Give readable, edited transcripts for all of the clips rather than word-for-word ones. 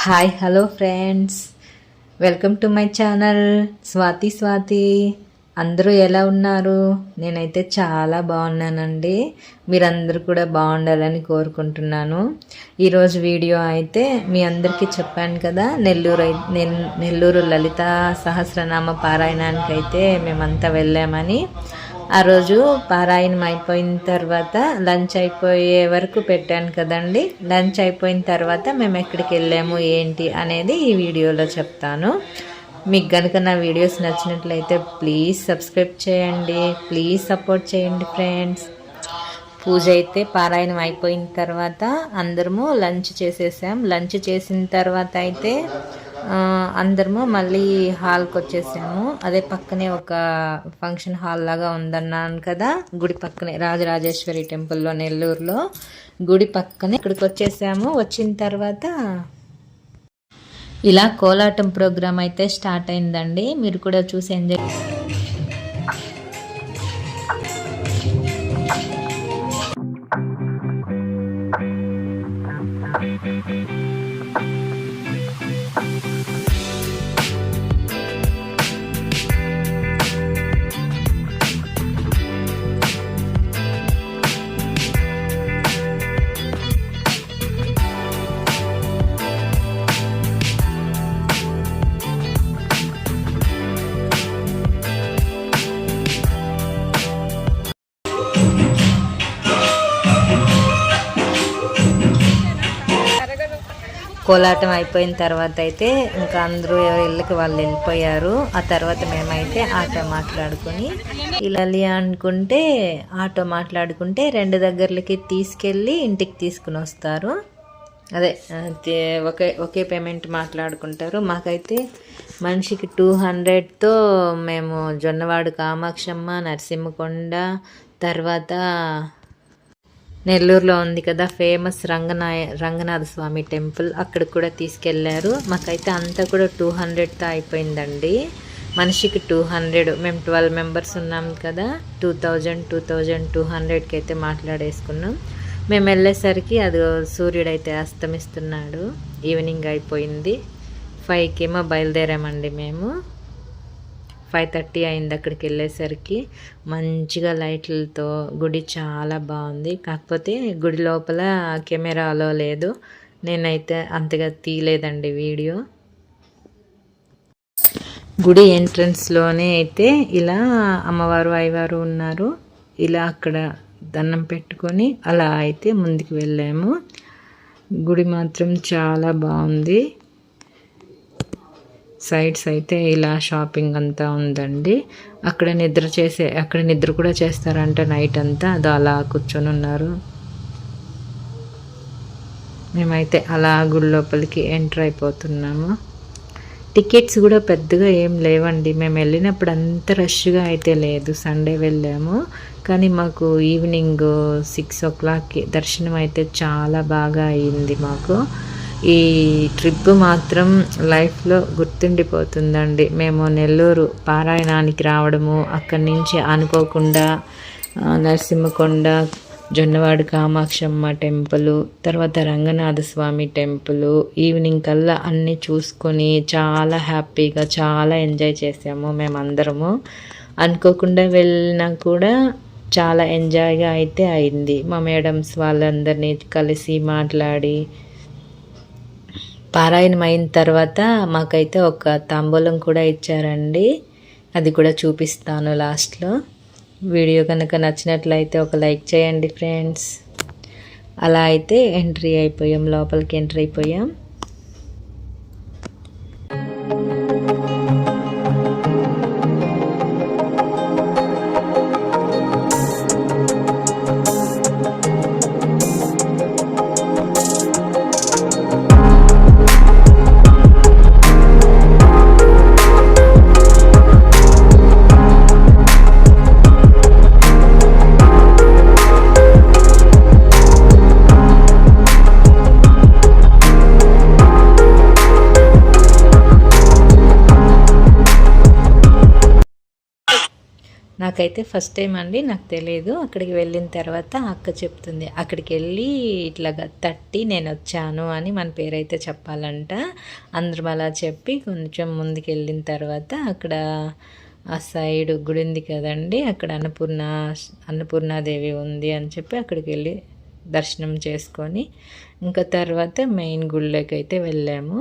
Hi hello friends, welcome to my channel Swathi. అందరూ ఎలా ఉన్నారు? నేనైతే చాలా బాగున్నానండి. మీరందరూ కూడా బాగుండాలని కోరుకుంటున్నాను. ఈరోజు వీడియో అయితే మీ అందరికీ చెప్పాను కదా, నెల్లూరు లలిత సహస్రనామ పారాయణానికి అయితే మేమంతా వెళ్ళామని. ఆ రోజు పారాయణం అయిపోయిన తర్వాత లంచ్ అయిపోయే వరకు పెట్టాను కదండి. లంచ్ అయిపోయిన తర్వాత మేము ఎక్కడికి వెళ్ళాము ఏంటి అనేది ఈ వీడియోలో చెప్తాను. మీకు కనుక నా వీడియోస్ నచ్చినట్లయితే ప్లీజ్ సబ్స్క్రైబ్ చేయండి, ప్లీజ్ సపోర్ట్ చేయండి ఫ్రెండ్స్. పూజ అయితే పారాయణం అయిపోయిన తర్వాత అందరము లంచ్ చేసేసాం. లంచ్ చేసిన తర్వాత అయితే అందరము మళ్ళీ హాల్కి వచ్చేసాము. అదే పక్కనే ఒక ఫంక్షన్ హాల్ లాగా ఉందన్నాను కదా, గుడి పక్కనే రాజరాజేశ్వరి టెంపుల్లో నెల్లూరులో గుడి పక్కనే ఇక్కడికి వచ్చేసాము. వచ్చిన తర్వాత ఇలా కోలాటం ప్రోగ్రామ్ అయితే స్టార్ట్ అయిందండి. మీరు కూడా చూసి ఎంజాయ్. కోలాటం అయిపోయిన తర్వాత అయితే ఇంకా అందరూ ఇళ్ళకి వాళ్ళు వెళ్ళిపోయారు. ఆ తర్వాత మేమైతే ఆటో మాట్లాడుకొని ఇలా అనుకుంటే ఆటో మాట్లాడుకుంటే 2 దగ్గరలకి తీసుకెళ్ళి ఇంటికి తీసుకుని వస్తారు. అదే ఒకే పేమెంట్ మాట్లాడుకుంటారు. మాకైతే మనిషికి 200తో మేము జొన్నవాడు కామాక్షమ్మ, నరసింహకొండ, తర్వాత నెల్లూరులో ఉంది కదా ఫేమస్ రంగనాథ స్వామి టెంపుల్, అక్కడికి కూడా తీసుకెళ్లారు. మాకైతే అంతా కూడా 200తో అయిపోయిందండి. మనిషికి 200. మేము 12 మెంబర్స్ ఉన్నాం కదా, 2200కి అయితే మాట్లాడేసుకున్నాం. మేము వెళ్ళేసరికి అది సూర్యుడైతే అస్తమిస్తున్నాడు. ఈవినింగ్ అయిపోయింది. 5కేమో బయలుదేరామండి మేము. 5:30 అయింది అక్కడికి వెళ్ళేసరికి. మంచిగా లైట్లతో గుడి చాలా బాగుంది. కాకపోతే గుడి లోపల కెమెరాలో లేదు, నేనైతే అంతగా తీయలేదండి వీడియో. గుడి ఎంట్రన్స్లోనే అయితే ఇలా అమ్మవారు అయ్యవారు ఉన్నారు. ఇలా అక్కడ దండం పెట్టుకొని అలా అయితే ముందుకు వెళ్ళాము. గుడి మాత్రం చాలా బాగుంది. సైడ్స్ అయితే ఇలా షాపింగ్ అంతా ఉందండి. అక్కడ నిద్ర కూడా చేస్తారంట నైట్ అంతా. అది అలా కూర్చొని ఉన్నారు. మేమైతే అలా గుడి లోపలికి ఎంటర్ అయిపోతున్నాము. టికెట్స్ కూడా పెద్దగా ఏం లేవండి. మేము వెళ్ళినప్పుడు అంత రష్గా అయితే లేదు. సండే వెళ్ళాము కానీ మాకు ఈవినింగ్ 6 o'clockకి దర్శనం అయితే చాలా బాగా అయింది మాకు. ఈ ట్రిప్ మాత్రం లైఫ్లో గుర్తుండిపోతుందండి. మేము నెల్లూరు పారాయణానికి రావడము, అక్కడి నుంచి అనుకోకుండా నరసింహకొండ, జొన్నవాడు కామాక్షమ్మ టెంపుల్, తర్వాత రంగనాథ స్వామి టెంపుల్, ఈవినింగ్ కల్లా అన్నీ చూసుకొని చాలా హ్యాపీగా చాలా ఎంజాయ్ చేసాము. మేమందరము అనుకోకుండా వెళ్ళినా కూడా చాలా ఎంజాయ్గా అయితే అయింది. మా మేడమ్స్ వాళ్ళందరినీ కలిసి మాట్లాడి పారాయణం అయిన తర్వాత మాకైతే ఒక తాంబూలం కూడా ఇచ్చారండి. అది కూడా చూపిస్తాను లాస్ట్లో. వీడియో కనుక నచ్చినట్లయితే ఒక లైక్ చేయండి ఫ్రెండ్స్. అలా అయితే లోపలికి ఎంట్రీ అయిపోయాం. నాకైతే ఫస్ట్ టైం అండి, నాకు తెలియదు. అక్కడికి వెళ్ళిన తర్వాత అక్క చెప్తుంది, అక్కడికి వెళ్ళి ఇట్లా తట్టి నేను వచ్చాను అని మన పేరైతే చెప్పాలంట. అందరం అలా చెప్పి కొంచెం ముందుకు వెళ్ళిన తర్వాత అక్కడ ఆ సైడ్ గుడి ఉంది కదండి, అక్కడ అన్నపూర్ణాదేవి ఉంది అని చెప్పి అక్కడికి వెళ్ళి దర్శనం చేసుకొని ఇంకా తర్వాత మెయిన్ గుళ్ళకి అయితే వెళ్ళాము.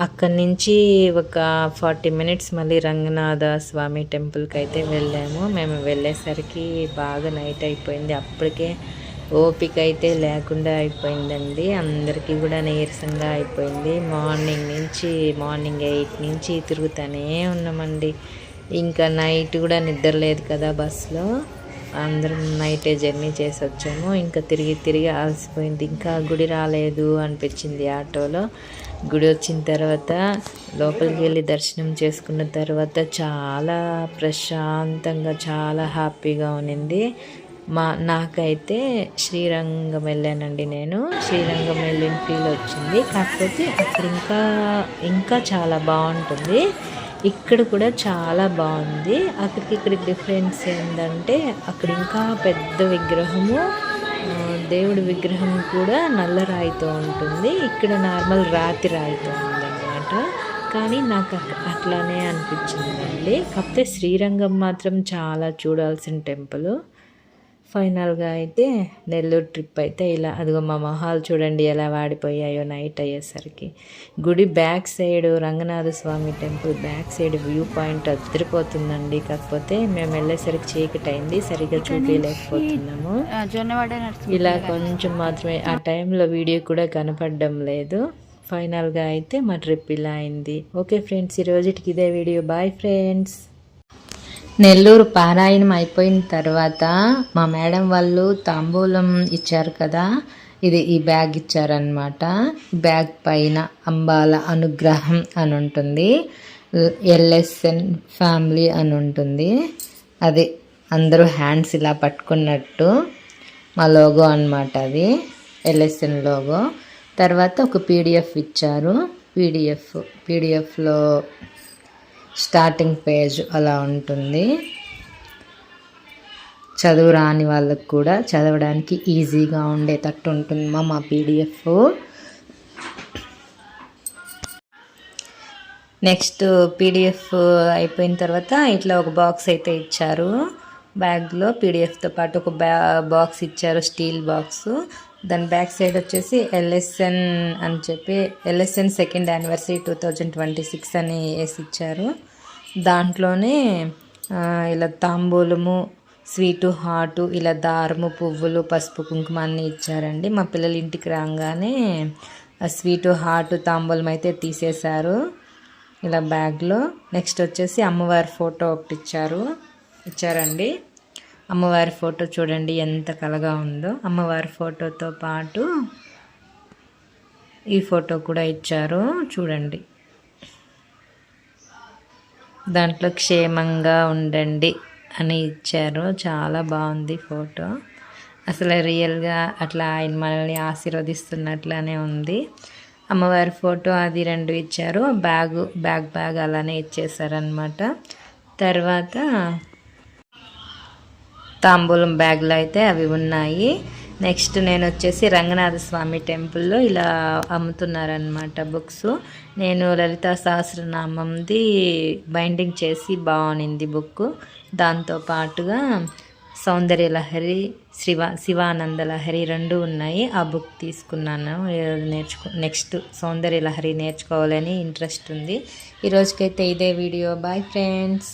అక్కడి నుంచి ఒక 40 మినిట్స్ మళ్ళీ రంగనాథ స్వామి టెంపుల్కి అయితే వెళ్ళాము. మేము వెళ్ళేసరికి బాగా నైట్ అయిపోయింది. అప్పటికే ఓపిక అయితే లేకుండా అయిపోయిందండి. అందరికీ కూడా నీరసంగా అయిపోయింది. మార్నింగ్ 8 నుంచి తిరుగుతూనే ఉన్నామండి. ఇంకా నైట్ కూడా నిద్ర లేదు కదా బస్సులో, అందరం నైటే జర్నీ చేసి వచ్చాము. ఇంకా తిరిగి అలసిపోయింది. ఇంకా గుడి రాలేదు అనిపించింది ఆటోలో. గుడి వచ్చిన తర్వాత లోపలికి వెళ్ళి దర్శనం చేసుకున్న తర్వాత చాలా ప్రశాంతంగా, చాలా హ్యాపీగా ఉన్నింది. నాకైతే శ్రీరంగం వెళ్ళానండి. నేను శ్రీరంగం వెళ్ళిన ఫీల్ వచ్చింది. కాకపోతే అక్కడ ఇంకా చాలా బాగుంటుంది. ఇక్కడ కూడా చాలా బాగుంది. ఇక్కడికి డిఫరెన్స్ ఏంటంటే అక్కడ ఇంకా పెద్ద విగ్రహము, దేవుడి విగ్రహం కూడా నల్ల రాయితో ఉంటుంది. ఇక్కడ నార్మల్ రాతి రాయితో ఉందన్నమాట. కానీ నాకు అట్లానే అనిపించిందండి. కాకపోతే శ్రీరంగం మాత్రం చాలా చూడాల్సిన టెంపుల్. ఫైనల్గా అయితే నెల్లూరు ట్రిప్ అయితే ఇలా, అదిగో మా మొహాలు చూడండి ఎలా వాడిపోయాయో నైట్ అయ్యేసరికి. గుడి back side Ranganatha Swamy temple back side view point అదిరిపోతుందండి. కాకపోతే మేము వెళ్ళేసరికి చీకటి అయింది, సరిగ్గా చూపించలేకపోతున్నాము. ఇలా కొంచెం మాత్రమే, ఆ టైంలో వీడియో కూడా కనపడడం లేదు. ఫైనల్గా అయితే మా ట్రిప్ ఇలా అయింది. ఓకే ఫ్రెండ్స్, ఈరోజుకి ఇదే వీడియో. Bye friends. నెల్లూరు పారాయణం అయిపోయిన తర్వాత మా మేడం వాళ్ళు తాంబూలం ఇచ్చారు కదా, ఈ బ్యాగ్ ఇచ్చారనమాట. బ్యాగ్ పైన అంబాల అనుగ్రహం అని ఉంటుంది, LSN ఫ్యామిలీ అని ఉంటుంది. అది అందరూ హ్యాండ్స్ ఇలా పట్టుకున్నట్టు మా లోగో అనమాట, అది LSN లోగో. తర్వాత ఒక PDF ఇచ్చారు. పీడిఎఫ్లో స్టార్టింగ్ పేజ్ అలా ఉంటుంది. చదువు రాని వాళ్ళకు కూడా చదవడానికి ఈజీగా ఉండేటట్టు ఉంటుంది మా PDF. నెక్స్ట్ PDF అయిపోయిన తర్వాత ఇట్లా ఒక బాక్స్ అయితే ఇచ్చారు. బ్యాగ్లో PDFతో పాటు ఒక బాక్స్ ఇచ్చారు, స్టీల్ బాక్స్. దాని బ్యాక్ సైడ్ వచ్చేసి LSN అని చెప్పి, LSN 2nd యానివర్సరీ 2026 అని వేసి ఇచ్చారు. దాంట్లోనే ఇలా తాంబూలము, స్వీటు, హాటు, ఇలా దారము, పువ్వులు, పసుపు, కుంకుమ అన్నీ ఇచ్చారండి. మా పిల్లలు ఇంటికి రాగానే ఆ స్వీటు, హాటు, తాంబూలం అయితే తీసేశారు ఇలా బ్యాగ్లో. నెక్స్ట్ వచ్చేసి అమ్మవారి ఫోటో ఒకటి ఇచ్చారండి. అమ్మవారి ఫోటో చూడండి ఎంత కలగా ఉందో. అమ్మవారి ఫోటోతో పాటు ఈ ఫోటో కూడా ఇచ్చారు చూడండి. దాంట్లో క్షేమంగా ఉండండి అని ఇచ్చారు. చాలా బాగుంది ఫోటో. అసలు రియల్గా అట్లా ఆయన మనల్ని ఆశీర్వదిస్తున్నట్లానే ఉంది. అమ్మవారి ఫోటో అది 2 ఇచ్చారు. బ్యాగ్ అలానే ఇచ్చేసారనమాట. తర్వాత తాంబూలం బ్యాగ్లో అయితే అవి ఉన్నాయి. నెక్స్ట్ నేను వచ్చేసి రంగనాథ స్వామి టెంపుల్లో ఇలా అమ్ముతున్నారనమాట బుక్స్. నేను లలితా సహస్రనామంది బైండింగ్ చేసి బాగునింది బుక్. దాంతోపాటుగా సౌందర్యలహరి, శివానంద లహరి 2 ఉన్నాయి. ఆ బుక్ తీసుకున్నాను. నెక్స్ట్ సౌందర్యలహరి నేర్చుకోవాలని ఇంట్రెస్ట్ ఉంది. ఈరోజుకైతే ఇదే వీడియో. Bye friends.